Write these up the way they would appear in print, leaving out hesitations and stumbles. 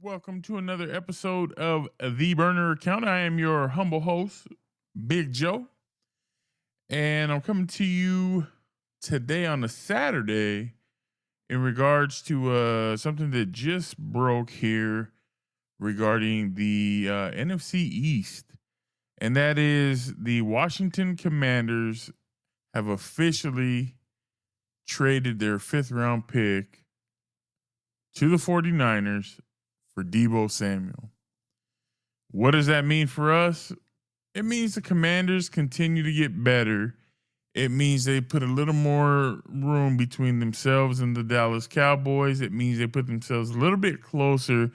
Welcome to another episode of The Burner Account. I am your humble host, Big Joe, and I'm coming to you today on a Saturday in regards to something that just broke here regarding the NFC East, and that is the Washington Commanders have officially traded their fifth round pick to the 49ers for Deebo Samuel. What does that mean for us? It means the Commanders continue to get better. It means they put a little more room between themselves and the Dallas Cowboys. It means they put themselves a little bit closer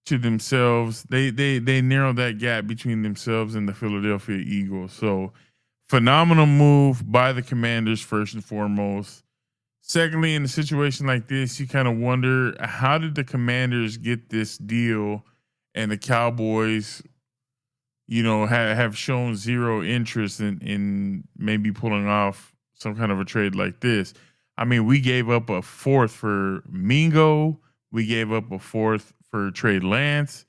to themselves. They narrow that gap between themselves and the Philadelphia Eagles. So phenomenal move by the Commanders first and foremost. Secondly, in a situation like this, you kind of wonder, how did the Commanders get this deal and the Cowboys, have shown zero interest in maybe pulling off some kind of a trade like this. I mean, we gave up a fourth for Mingo. We gave up a fourth for Trey Lance.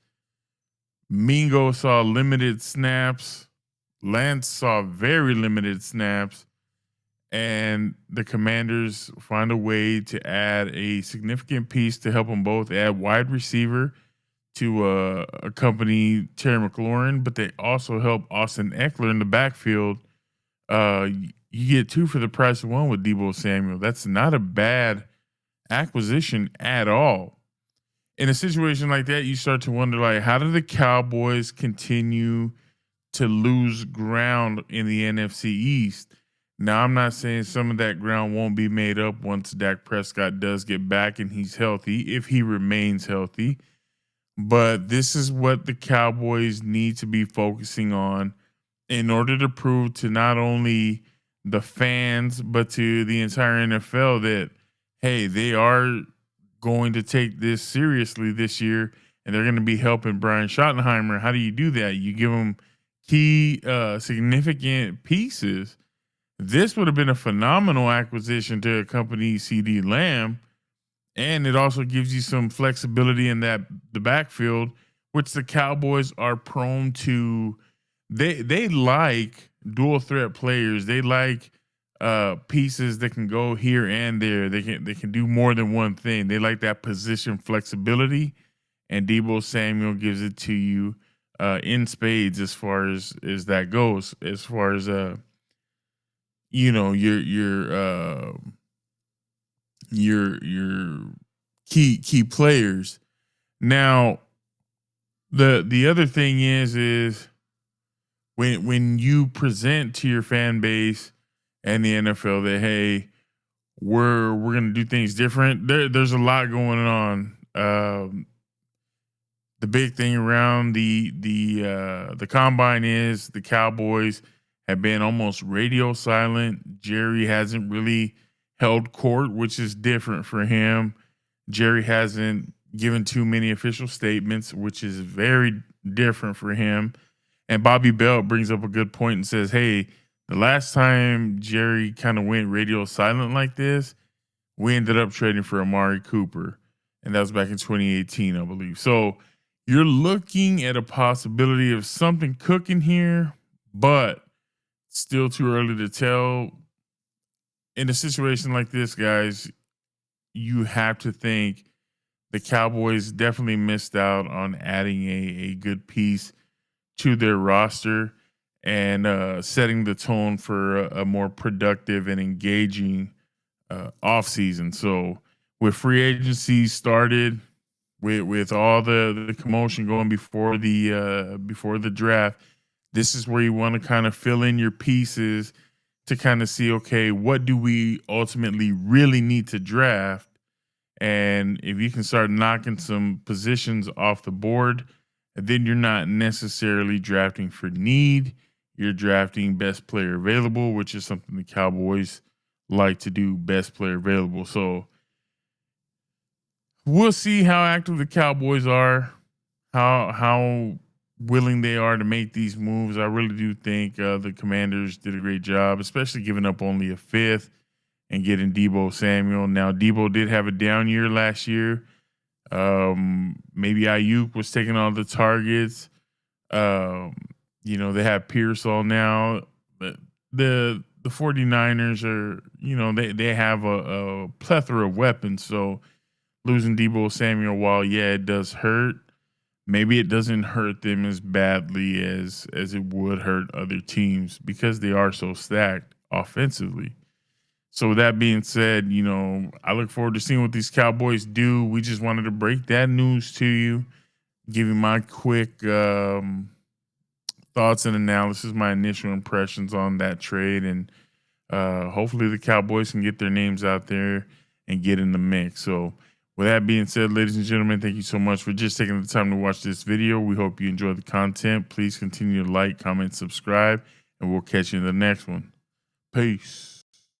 Mingo saw limited snaps. Lance saw very limited snaps. And the Commanders find a way to add a significant piece to help them both, add wide receiver to accompany Terry McLaurin, but they also help Austin Eckler in the backfield. You get two for the price of one with Deebo Samuel. That's not a bad acquisition at all. In a situation like that, you start to wonder, like, how do the Cowboys continue to lose ground in the NFC East? Now, I'm not saying some of that ground won't be made up once Dak Prescott does get back and he's healthy, if he remains healthy. But this is what the Cowboys need to be focusing on in order to prove to not only the fans, but to the entire NFL that, hey, they are going to take this seriously this year and they're going to be helping Brian Schottenheimer. How do you do that? You give them key, significant pieces. This would have been a phenomenal acquisition to accompany CD Lamb, and it also gives you some flexibility in the backfield, which the Cowboys are prone to. They like dual threat players. They like pieces that can go here and there. They can do more than one thing. They like that position flexibility, and Deebo Samuel gives it to you in spades as far as that goes. As far as your key players. Now, the other thing is when you present to your fan base and the NFL that, hey, we're gonna do things different. There's a lot going on. The big thing around the combine is the Cowboys have been almost radio silent. Jerry hasn't really held court, which is different for him. Jerry hasn't given too many official statements, which is very different for him. And Bobby Belt brings up a good point and says, hey, the last time Jerry kind of went radio silent like this, we ended up trading for Amari Cooper. And that was back in 2018, I believe. So you're looking at a possibility of something cooking here, but still too early to tell. In a situation like this, guys, you have to think the Cowboys definitely missed out on adding a good piece to their roster and setting the tone for a more productive and engaging offseason. So with free agency started, with all the commotion going before the draft, this is where you want to kind of fill in your pieces to kind of see, okay, what do we ultimately really need to draft? And if you can start knocking some positions off the board, then you're not necessarily drafting for need. You're drafting best player available, which is something the Cowboys like to do, best player available. So we'll see how active the Cowboys are, how willing they are to make these moves. I really do think the Commanders did a great job, especially giving up only a fifth and getting Deebo Samuel. Now, Deebo did have a down year last year. Maybe Ayuk was taking all the targets. They have Pearsall now. But the 49ers are, they have a plethora of weapons. So losing Deebo Samuel, while it does hurt, maybe it doesn't hurt them as badly as it would hurt other teams because they are so stacked offensively. So with that being said, I look forward to seeing what these Cowboys do. We just wanted to break that news to you, give you my quick thoughts and analysis, my initial impressions on that trade, and hopefully the Cowboys can get their names out there and get in the mix. So with that being said, ladies and gentlemen, thank you so much for just taking the time to watch this video. We hope you enjoy the content. Please continue to like, comment, subscribe, and we'll catch you in the next one. Peace.